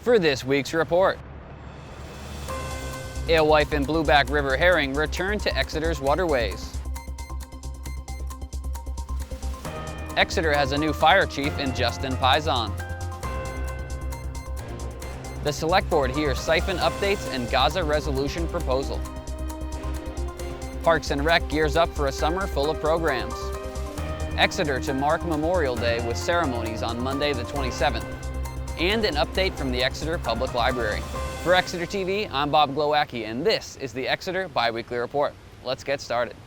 For this week's report, alewife and blueback river herring return to Exeter's waterways. Exeter has a new fire chief in Justin Pizon. The Select Board hears siphon updates and Gaza resolution proposal. Parks and Rec gears up for a summer full of programs. Exeter to mark Memorial Day with ceremonies on Monday the 27th. And an update from the Exeter Public Library. For Exeter TV, I'm Bob Glowacki, and this is the Exeter Biweekly Report. Let's get started.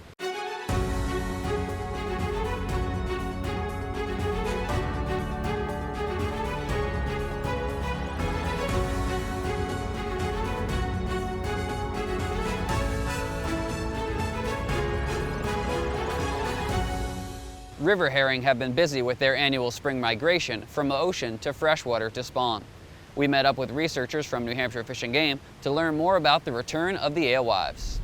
River herring have been busy with their annual spring migration from the ocean to freshwater to spawn. We met up with researchers from New Hampshire Fish and Game to learn more about the return of the alewives.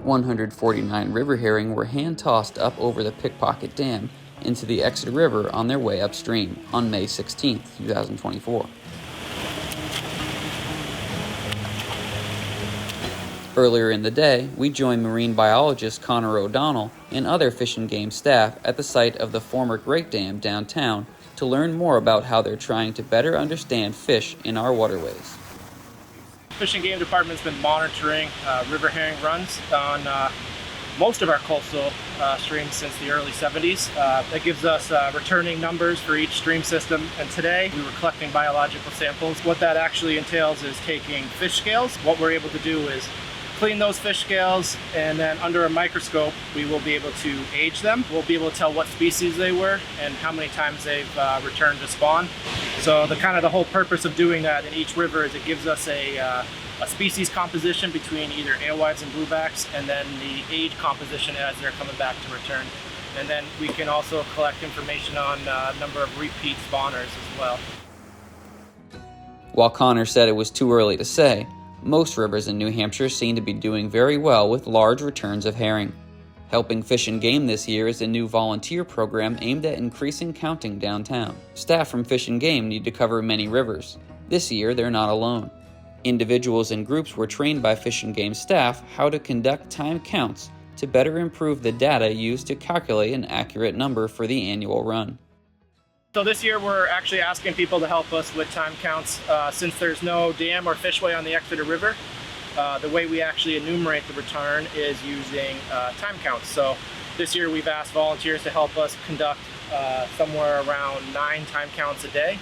149 river herring were hand-tossed up over the Pickpocket Dam into the Exeter River on their way upstream on May 16, 2024. Earlier in the day, we joined marine biologist Connor O'Donnell and other Fish and Game staff at the site of the former Great Dam downtown to learn more about how they're trying to better understand fish in our waterways. Fish and Game Department's been monitoring river herring runs on most of our coastal streams since the early 70s. That gives us returning numbers for each stream system, and today we were collecting biological samples. What that actually entails is taking fish scales. What we're able to do is clean those fish scales, and then under a microscope we will be able to age them. We'll be able to tell what species they were and how many times they've returned to spawn. So the whole purpose of doing that in each river is it gives us a species composition between either alewives and bluebacks, and then the age composition as they're coming back to return. And then we can also collect information on number of repeat spawners as well. While Connor said it was too early to say, most rivers in New Hampshire seem to be doing very well with large returns of herring. Helping Fish and Game this year is a new volunteer program aimed at increasing counting downtown. Staff from Fish and Game need to cover many rivers. This year, they're not alone. Individuals and groups were trained by Fish and Game staff how to conduct time counts to better improve the data used to calculate an accurate number for the annual run. So this year we're actually asking people to help us with time counts. Since there's no dam or fishway on the Exeter River, the way we actually enumerate the return is using time counts. So this year we've asked volunteers to help us conduct somewhere around 9 time counts a day.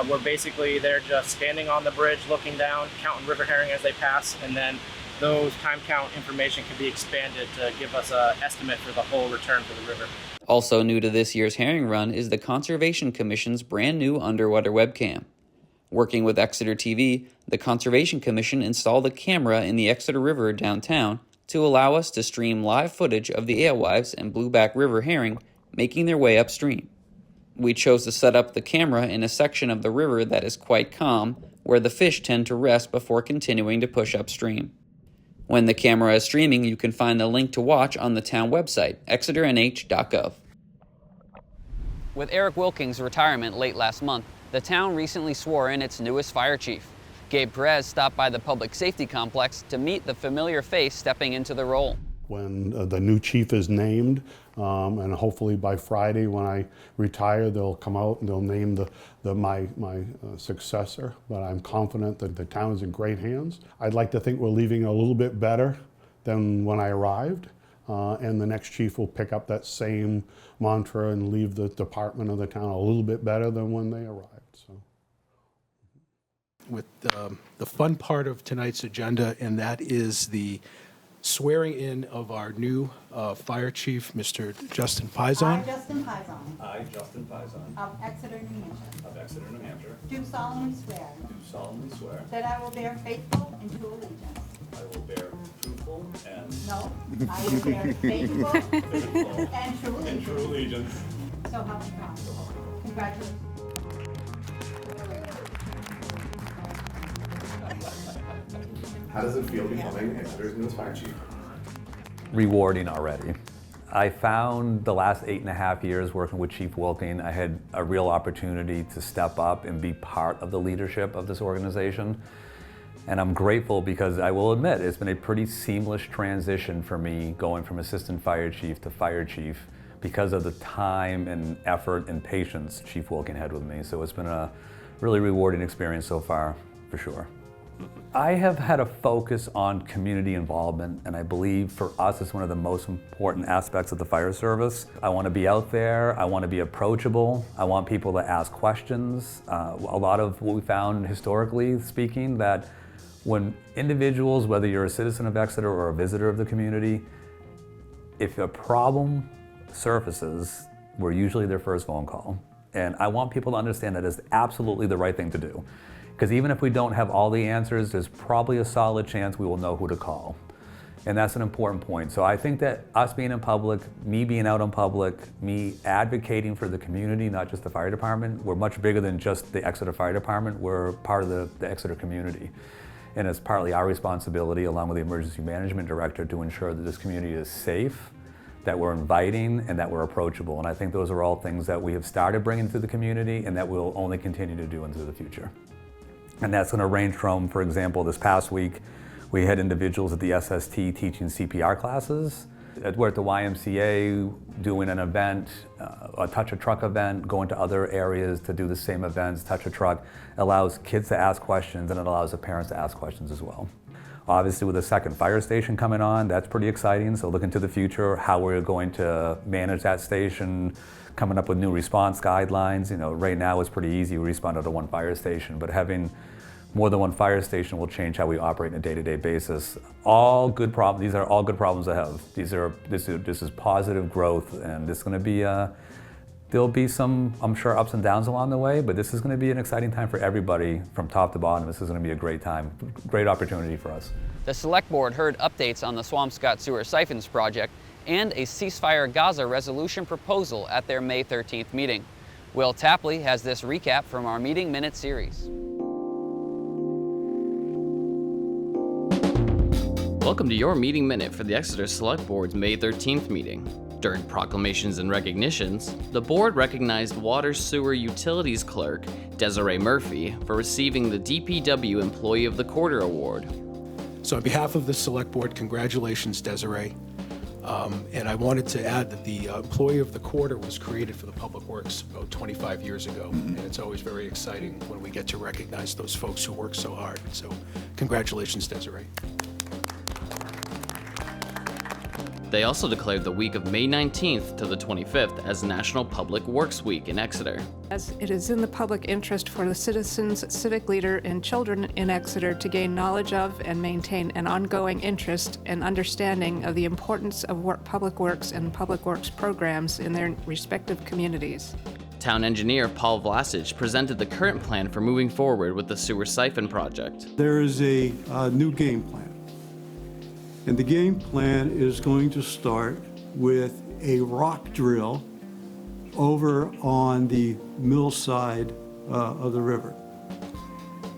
Where basically they're just standing on the bridge, looking down, counting river herring as they pass, and then those time count information can be expanded to give us an estimate for the whole return for the river. Also new to this year's herring run is the Conservation Commission's brand new underwater webcam. Working with Exeter TV, the Conservation Commission installed a camera in the Exeter River downtown to allow us to stream live footage of the alewives and blueback river herring making their way upstream. We chose to set up the camera in a section of the river that is quite calm, where the fish tend to rest before continuing to push upstream. When the camera is streaming, you can find the link to watch on the town website, exeternh.gov. With Eric Wilking's retirement late last month, the town recently swore in its newest fire chief. Gabe Perez stopped by the public safety complex to meet the familiar face stepping into the role. When the new chief is named, and hopefully by Friday when I retire, they'll come out and they'll name my successor. But I'm confident that the town is in great hands. I'd like to think we're leaving a little bit better than when I arrived, and the next chief will pick up that same mantra and leave the department of the town a little bit better than when they arrived. So, with the fun part of tonight's agenda, and that is the swearing in of our new fire chief, Mr. Justin Pizon. I, Justin Pizon. I, Justin Pizon. Of Exeter, New Hampshire. Of Exeter, New Hampshire. Do solemnly swear. Do solemnly swear. That I will bear faithful and true allegiance. I will bear true faithful and No, I will bear faithful faithful and true and true allegiance. allegiance. So help me God. Congratulations. How does it feel becoming Exeter's newest fire chief? Rewarding already. I found the last 8.5 years working with Chief Wilking, I had a real opportunity to step up and be part of the leadership of this organization. And I'm grateful because I will admit it's been a pretty seamless transition for me going from assistant fire chief to fire chief because of the time and effort and patience Chief Wilking had with me. So it's been a really rewarding experience so far, for sure. I have had a focus on community involvement, and I believe for us it's one of the most important aspects of the fire service. I want to be out there, I want to be approachable, I want people to ask questions. A lot of what we found historically speaking, that when individuals, whether you're a citizen of Exeter or a visitor of the community, if a problem surfaces, we're usually their first phone call. And I want people to understand that it's absolutely the right thing to do. Because even if we don't have all the answers, there's probably a solid chance we will know who to call. And that's an important point. So I think that us being in public, me being out in public, me advocating for the community, not just the fire department, we're much bigger than just the Exeter Fire Department, we're part of the Exeter community. And it's partly our responsibility, along with the Emergency Management Director, to ensure that this community is safe, that we're inviting, and that we're approachable. And I think those are all things that we have started bringing to the community and that we'll only continue to do into the future. And that's going to range from, for example, this past week, we had individuals at the SST teaching CPR classes. We're at the YMCA doing an event, a Touch a Truck event, going to other areas to do the same events. Touch a Truck allows kids to ask questions, and it allows the parents to ask questions as well. Obviously, with the second fire station coming on, that's pretty exciting. So looking to the future, how we're going to manage that station, coming up with new response guidelines. You know, right now it's pretty easy. We respond to one fire station, but having more than one fire station will change how we operate on a day-to-day basis. All good problems. These are all good problems to have. This is positive growth, and this is going to be. There'll be some, I'm sure, ups and downs along the way, but this is going to be an exciting time for everybody from top to bottom. This is going to be a great time, great opportunity for us. The Select Board heard updates on the Swampscott Sewer Siphons project and a ceasefire Gaza resolution proposal at their May 13th meeting. Will Tapley has this recap from our Meeting Minute series. Welcome to your Meeting Minute for the Exeter Select Board's May 13th meeting. During proclamations and recognitions, the board recognized Water Sewer Utilities Clerk Desiree Murphy for receiving the DPW Employee of the Quarter Award. So on behalf of the Select Board, congratulations, Desiree. And I wanted to add that the Employee of the Quarter was created for the Public Works about 25 years ago. And it's always very exciting when we get to recognize those folks who work so hard. So congratulations, Desiree. They also declared the week of May 19th to the 25th as National Public Works Week in Exeter. As it is in the public interest for the citizens, civic leader, and children in Exeter to gain knowledge of and maintain an ongoing interest and understanding of the importance of public works and public works programs in their respective communities. Town engineer Paul Vlasich presented the current plan for moving forward with the sewer siphon project. There is a new game plan. And the game plan is going to start with a rock drill over on the mill side of the river.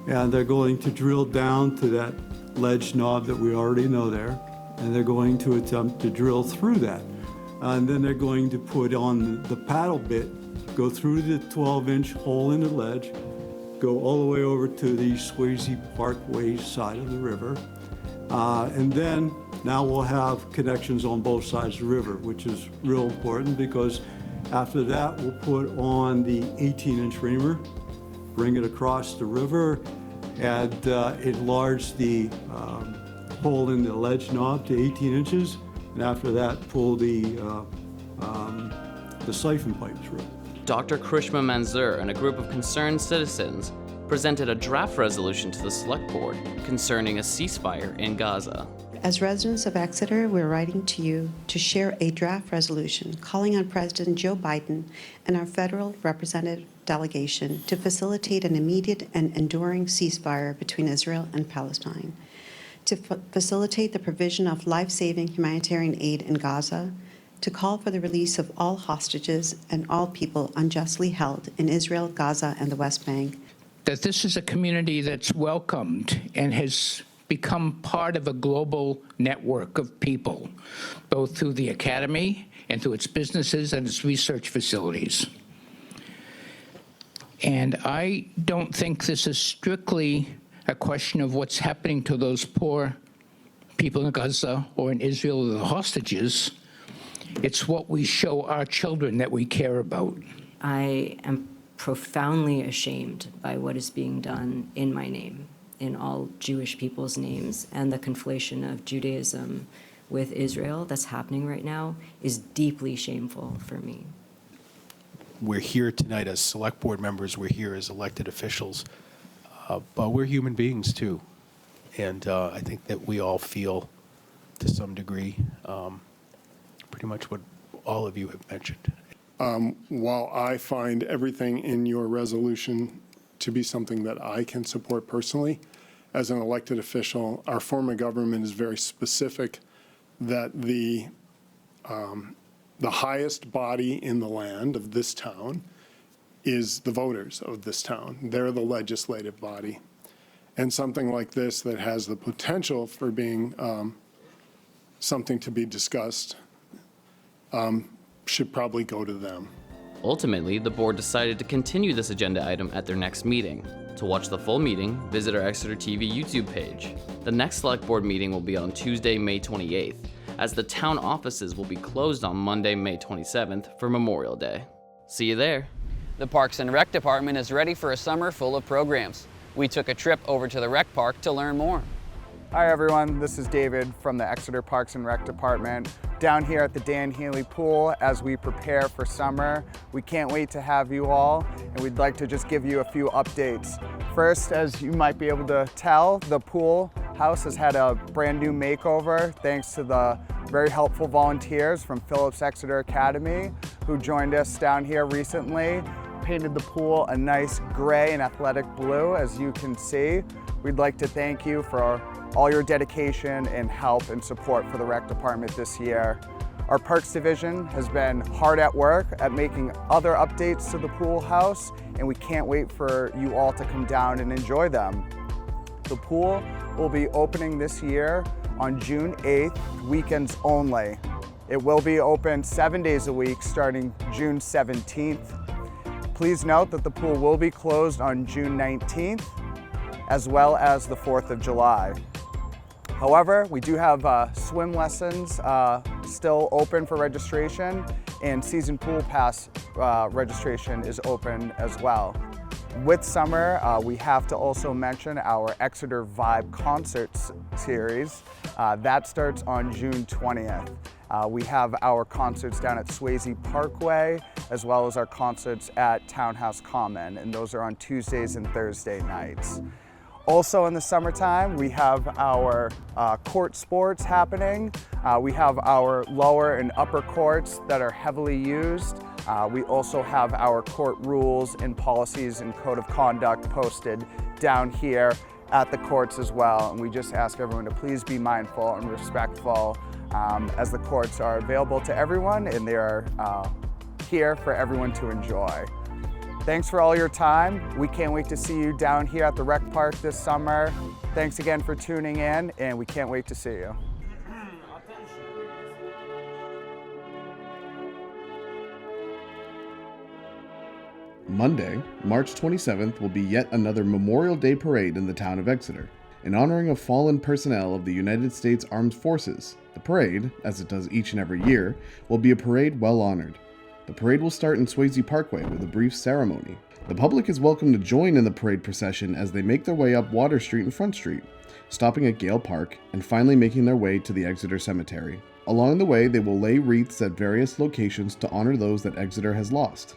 And they're going to drill down to that ledge knob that we already know there, and they're going to attempt to drill through that. And then they're going to put on the paddle bit, go through the 12-inch hole in the ledge, go all the way over to the Swayze Parkway side of the river. And then now we'll have connections on both sides of the river, which is real important because after that we'll put on the 18-inch reamer, bring it across the river, and enlarge the hole in the ledge knob to 18 inches, and after that pull the siphon pipe through. Dr. Krishma Manzoor and a group of concerned citizens presented a draft resolution to the Select Board concerning a ceasefire in Gaza. As residents of Exeter, we're writing to you to share a draft resolution calling on President Joe Biden and our federal representative delegation to facilitate an immediate and enduring ceasefire between Israel and Palestine. to facilitate the provision of life-saving humanitarian aid in Gaza, to call for the release of all hostages and all people unjustly held in Israel, Gaza, and the West Bank. That this is a community that's welcomed and has become part of a global network of people, both through the Academy and through its businesses and its research facilities. And I don't think this is strictly a question of what's happening to those poor people in Gaza or in Israel, the hostages. It's what we show our children that we care about. I am profoundly ashamed by what is being done in my name, in all Jewish people's names, and the conflation of Judaism with Israel that's happening right now is deeply shameful for me. We're here tonight as select board members, we're here as elected officials, but we're human beings too. And I think that we all feel, to some degree, pretty much what all of you have mentioned. While I find everything in your resolution to be something that I can support personally, as an elected official, our form of government is very specific that the highest body in the land of this town is the voters of this town. They're the legislative body. And something like this that has the potential for being something to be discussed should probably go to them. Ultimately, the board decided to continue this agenda item at their next meeting. To watch the full meeting, visit our Exeter TV YouTube page. The next select board meeting will be on Tuesday, May 28th, as the town offices will be closed on Monday, May 27th for Memorial Day. See you there. The Parks and Rec Department is ready for a summer full of programs. We took a trip over to the rec park to learn more. Hi everyone, this is David from the Exeter Parks and Rec Department. Down here at the Dan Healy Pool as we prepare for summer. We can't wait to have you all, and we'd like to just give you a few updates. First, as you might be able to tell, the pool house has had a brand new makeover thanks to the very helpful volunteers from Phillips Exeter Academy who joined us down here recently. Painted the pool a nice gray and athletic blue, as you can see. We'd like to thank you for all your dedication and help and support for the rec department this year. Our Parks Division has been hard at work at making other updates to the pool house, and we can't wait for you all to come down and enjoy them. The pool will be opening this year on June 8th, weekends only. It will be open 7 days a week starting June 17th. Please note that the pool will be closed on June 19th, as well as the 4th of July. However, we do have swim lessons still open for registration, and season pool pass registration is open as well. With summer, we have to also mention our Exeter Vibe Concerts series. That starts on June 20th. We have our concerts down at Swayze Parkway, as well as our concerts at Townhouse Common, and those are on Tuesdays and Thursday nights. Also in the summertime, we have our court sports happening. We have our lower and upper courts that are heavily used. We also have our court rules and policies and code of conduct posted down here at the courts as well. And we just ask everyone to please be mindful and respectful as the courts are available to everyone and they are here for everyone to enjoy. Thanks for all your time. We can't wait to see you down here at the rec park this summer. Thanks again for tuning in, and we can't wait to see you. Monday, March 27th will be yet another Memorial Day parade in the town of Exeter. In honoring of fallen personnel of the United States Armed Forces, the parade, as it does each and every year, will be a parade well honored. The parade will start in Swayze Parkway with a brief ceremony. The public is welcome to join in the parade procession as they make their way up Water Street and Front Street, stopping at Gale Park and finally making their way to the Exeter Cemetery. Along the way, they will lay wreaths at various locations to honor those that Exeter has lost.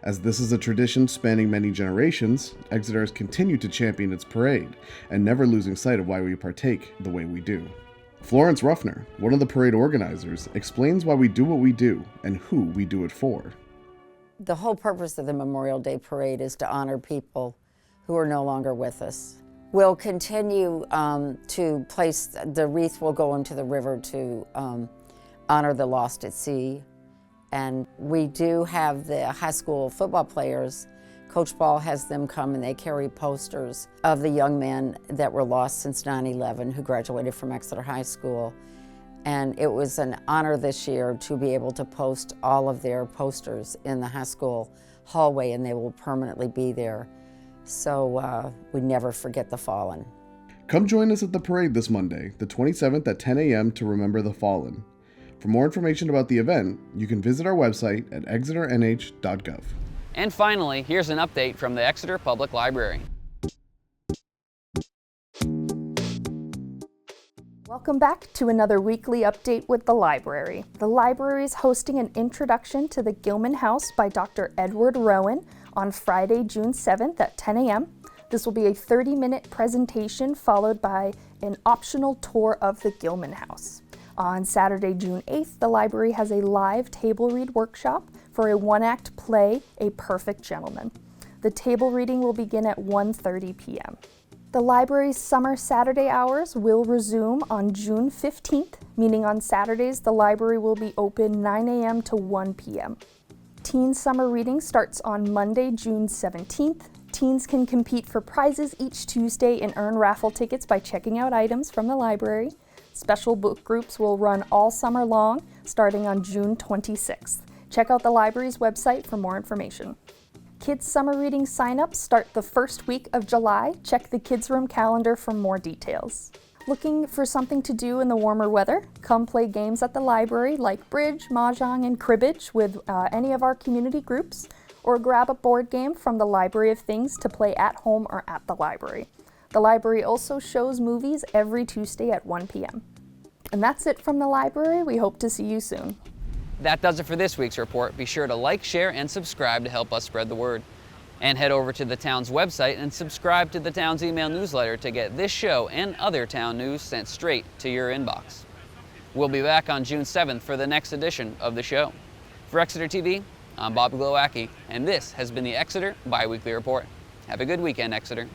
As this is a tradition spanning many generations, Exeter has continued to champion its parade and never losing sight of why we partake the way we do. Florence Ruffner, one of the parade organizers, explains why we do what we do and who we do it for. The whole purpose of the Memorial Day Parade is to honor people who are no longer with us. We'll continue to place, the wreath will go into the river to honor the lost at sea. And we do have the high school football players. Coach Ball has them come and they carry posters of the young men that were lost since 9/11 who graduated from Exeter High School. And it was an honor this year to be able to post all of their posters in the high school hallway, and they will permanently be there. So we never forget the fallen. Come join us at the parade this Monday, the 27th at 10 a.m. to remember the fallen. For more information about the event, you can visit our website at exeternh.gov. And finally, here's an update from the Exeter Public Library. Welcome back to another weekly update with the library. The library is hosting an introduction to the Gilman House by Dr. Edward Rowan on Friday, June 7th at 10 a.m. This will be a 30-minute presentation followed by an optional tour of the Gilman House. On Saturday, June 8th, the library has a live table read workshop for a one-act play, A Perfect Gentleman. The table reading will begin at 1:30 p.m. The library's summer Saturday hours will resume on June 15th, meaning on Saturdays the library will be open 9 a.m. to 1 p.m. Teen Summer Reading starts on Monday, June 17th. Teens can compete for prizes each Tuesday and earn raffle tickets by checking out items from the library. Special book groups will run all summer long, starting on June 26th. Check out the library's website for more information. Kids Summer Reading sign-ups start the first week of July. Check the Kids Room calendar for more details. Looking for something to do in the warmer weather? Come play games at the library like bridge, mahjong, and cribbage with any of our community groups, or grab a board game from the Library of Things to play at home or at the library. The library also shows movies every Tuesday at 1 p.m. And that's it from the library. We hope to see you soon. That does it for this week's report. Be sure to like, share, and subscribe to help us spread the word. And head over to the town's website and subscribe to the town's email newsletter to get this show and other town news sent straight to your inbox. We'll be back on June 7th for the next edition of the show. For Exeter TV, I'm Bob Glowacki, and this has been the Exeter Biweekly Report. Have a good weekend, Exeter.